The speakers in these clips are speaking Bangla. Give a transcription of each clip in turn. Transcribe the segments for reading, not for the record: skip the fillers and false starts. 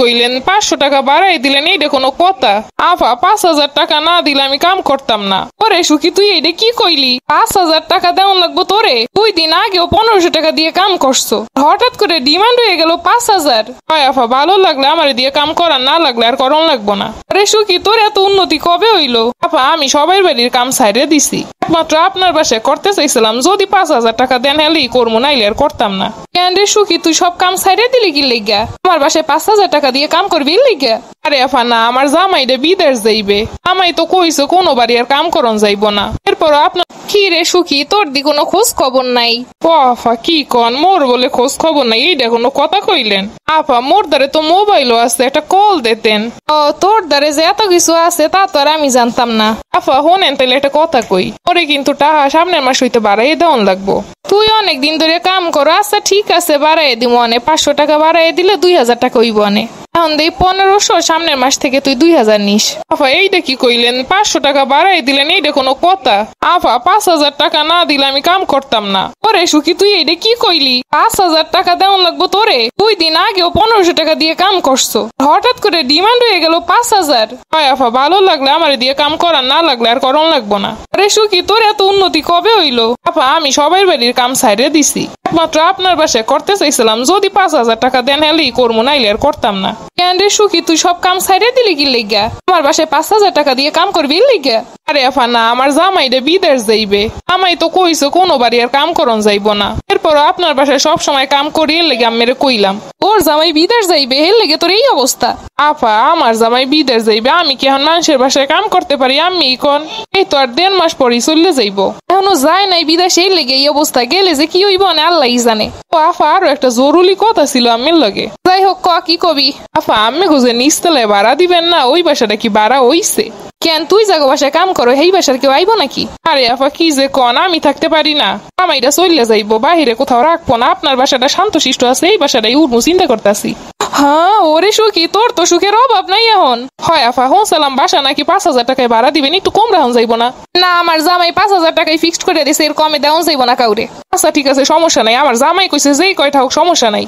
কইলেন 500 টাকা বাড়াই দিলেন, এইটা কোনো কথা? আফা 5000 টাকা না দিলে আমি কাম করতাম না। ওরে সুখী তুই এইটা কি কইলি? 5000 টাকা দেওয়ান লাগবো তোরে? 2 দিন আগেও 1500 টাকা দিয়ে কাম করছো, হঠাৎ করে ডিমান্ড হয়ে গেল 5000। হয় আফা ভালো লাগলে আমার দিয়ে কাম করার, না লাগলে আর করন লাগবো না। আরে সুখী তোর এত উন্নতি কবে হইলো? আফা আমি সবাই বাড়ির কাম সাইডে দিছি, একমাত্র আপনার বাসায় করতে চাইছিলাম, যদি 5000 টাকা দেন হেলেই করবো, নাইলে আর করতাম না। কেন রে সুখী তুই সব কাম সাইডে দিলি কি লেগা? আমার বাসায় 5000 টাকা দিয়ে কাম করবি লেগা? আরে আফা না, আমার জামাইরে বিদেশ যাইবে, আমাই তো কইছো কোনো বাড়ি আর কাম করন যাইবো না। এরপর আপনার কি রে সুখী তোর দি কোনো খোঁজ খবর নাই? ও আফা কি কন, মোর বলে খোঁজ খবর নাই, এইটা কোনো কথা কইলেন? আফা মোর দ্বারে তো মোবাইলও আছে, একটা কল দিতেন। ও তোর দ্বারে যে এত কিছু আছে তা তো আর আমি জানতাম না। আফা হোনেন তাইলে একটা কথা কই, ওরে কিন্তু টাকা সামনের মাস হইতে বাড়াই দেওয়ান লাগবো। তুই অনেক দিন ধরে কাম করো, আচ্ছা ঠিক আছে বাড়াই দিব অনে, 500 টাকা বাড়াই দিলে 2000 টাকা হইব অনে। এখন দেই 1500, সামনের মাস থেকে তুই 2000 নিস। আফা এইটা কি কইলেন? 500 টাকা বাড়াই দিলেন, এইটা কোনো কথা? আফা 5000 টাকা না দিলে আমি কাম করতাম না। ওরে সুখী তুই এইটা কি কইলি? 5000 টাকা দেওয়ান লাগবো তোরে? 2 দিন আগেও 1500 টাকা দিয়ে কাম করছো, হঠাৎ করে ডিমান্ড হয়ে গেল 5000। হয় আফা ভালো লাগলে আমার দিয়ে কাম করার, না লাগলে আর করন লাগবো না। আরে সুখী তোর এত উন্নতি কবে হইলো? আফা আমি সবাই বাড়ির কাম সাইডে দিছি, একমাত্র আপনার বাসায় করতে চাইছিলাম, যদি 5000 টাকা দেন হেলেই করবো, নাইলে আর করতাম না। কেন রে সুখী তুই সব কাম সাইডে দিলি কি লেগা? আমার বাসায় 5000 টাকা দিয়ে কাম করবি লেগা? আরে আফা না, আমার জামাইরে বিদেশ যাইবে, আমাই তো কইছো কোনো বাড়ি আর কাম করন যাইবো না। এরপর আপনার বাসায় সব সময় কাম করি, এর লেগে আমি কইলাম ওর জামাই বিদেশ যাইবে, এর লেগে তোর এই অবস্থা। আফা আমার জামাই বিদেশ যাইবে, আমি কি এখন মানুষের বাসায় কাম করতে পারি? আমি কোন এই তো আর 1.5 মাস পরই চলে যাইবো, এখনো যায় নাই বিদেশে, এর লেগে এই অবস্থা। গেলে যে কি হইব না আল্লাহই জানে। ও আফা আরো একটা জরুরি কথা ছিল আম্মের লগে। যাই হোক ক কি কবি? আফা আম্মে গুজে নিচতলায় ভাড়া দিবেন না, ওই বাসাটা কি ভাড়া হইছে? কেন তুই জাগো বাসায় কাম করো, এই বাসার কেউ আইবো নাকি? আরে আফা কি যে কন, আমি থাকতে পারি না, আমাইটা চলে যাইবো, বাহিরে কোথাও রাখবো না, আপনার বাসাটা শান্তশিষ্ট আছে, এই বাসাটাই উঠবো চিন্তা করতেছি। হ্যাঁ ওরে সুখী তোর তো সুখের অভাব নাই এখন। হয় আফা হোন সালাম বাসা নাকি 5000 টাকায় ভাড়া দিবেন, একটু কম রাখুন যাইবো না? না আমার জামাই 5000 টাকায় ফিক্সড করে দিয়েছে, এর কমে দেওয়া যাইবো না কাউরে। আচ্ছা ঠিক আছে সমস্যা নাই, আমার জামাই কইছে যেই কয়টা হোক সমস্যা নাই।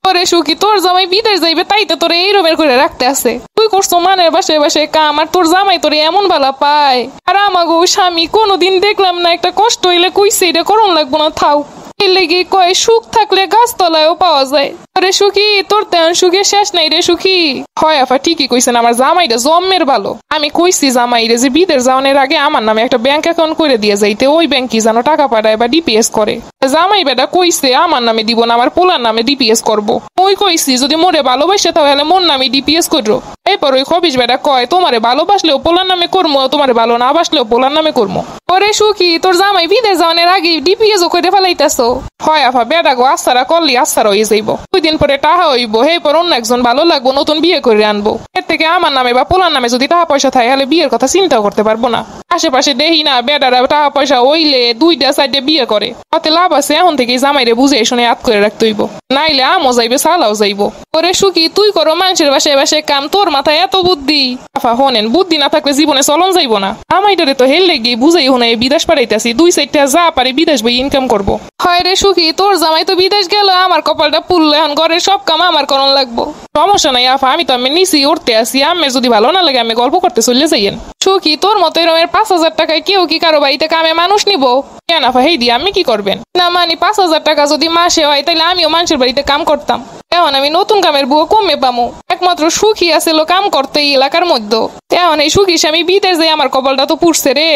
ওরে সুখী তোর জামাই বিদেশ যাইবে, তাই তো তোরে এই রুমের করে রাখতে আছে। তুই করছো মানের বাসায় বাসায় কাম, আর তোর জামাই তোরে এমন ভালো পায়। আর আমাগো স্বামী কোনোদিন দেখলাম না একটা কষ্ট হইলে কইছে এটা করন লাগবো না, থাও। এর লেগে কয় সুখ থাকলে গাছতলায়ও পাওয়া যায়। আরে সুখী তোর তেমন সুখের শেষ নাই রে সুখী। হয় আফা ঠিকই কইছেন, আমার জামাইটা জম্মের ভালো। আমি কইছি জামাইরে যে বিদেশ যাওয়ার আগে আমার নামে একটা ব্যাংক অ্যাকাউন্ট করে দিয়ে যাইতে, ওই ব্যাংকে যেন টাকা পাঠায় বা ডিপিএস করে। জামাই বেটা কইছে আমার নামে দিব না, আমার পোলার নামে ডিপিএস করবো। ওই কইছি যদি মোরে ভালোবাসে তাহলে মোর নামে ডিপিএস করবো। এরপর ওই খবিস বেটা কয় তোমারে ভালোবাসলেও পোলার নামে করবো, তোমারে ভালো না বাসলেও পোলার নামে করবো। ওরে সুখী তোর জামাই বিদেশ যাওয়ার আগে ডিপিএস ও করে ফেলাইতেছো। হয় আফা বেটা গো আস্তারা করলি আস্তারা হয়ে যাইব, 2 দিন পরে টাকা হইব, এরপর অন্য একজন ভালো লাগবো, নতুন বিয়ে করে আনবো। এর থেকে আমার নামে বা পোলার নামে যদি টাকা পয়সা থাকে তাহলে বিয়ের কথা চিন্তাও করতে পারবো না। আশেপাশে দেখি না বেটারা টাকা পয়সা হইলে 2টা সাইডে বিয়ে করে, তাতে লাভ আছে। এখন থেকে জামাইরে বুঝে শুনে আত করে রাখতে হইব, নাইলে আমও যাইবে সালাও যাইব। ওরে সুখী তুই করো মানুষের বাসায় বাসায় কাম, তোর মাথায় এত বুদ্ধি। আফা হোনেন বুদ্ধি না থাকলে জীবনে চলন যাইব না। আমাইটারে তো হেললে গিয়ে বুঝাই হুনাই বিদেশ পাঠাইতেছি, 2 সাইডটা যা পারে বিদেশ বই ইনকাম করবো। হয় রে সুখী তোর জামাই তো বিদেশ গেল, আমার কপালটা পুরলো, এখন ঘরের সব কাম আমার করন লাগবো। সমস্যা নাই আফা, আমি তো আমি নিচি উঠতে আসি, আমি যদি ভালো না লাগে আমি গল্প করতে চলে যাইয়েন। সুখী তোর মতো এরমের 5000 টাকায় কেউ কি কারো বাড়িতে কামে মানুষ নিবো? কেন আফা হেই দিয়ে আমি কি করবেন? না মানে 5000 টাকা যদি মাসে হয় তাহলে আমিও মানুষের বাড়িতে কাম করতাম। এখন আমি নতুন কামের বুয়ো কমে পামু, একমাত্র সুখী আছিল কাম করতে এই এলাকার মধ্যে। এখন এই সুখী স্বামী বিদেশ যাই, আমার কপালটা তো পুড়ছে রে।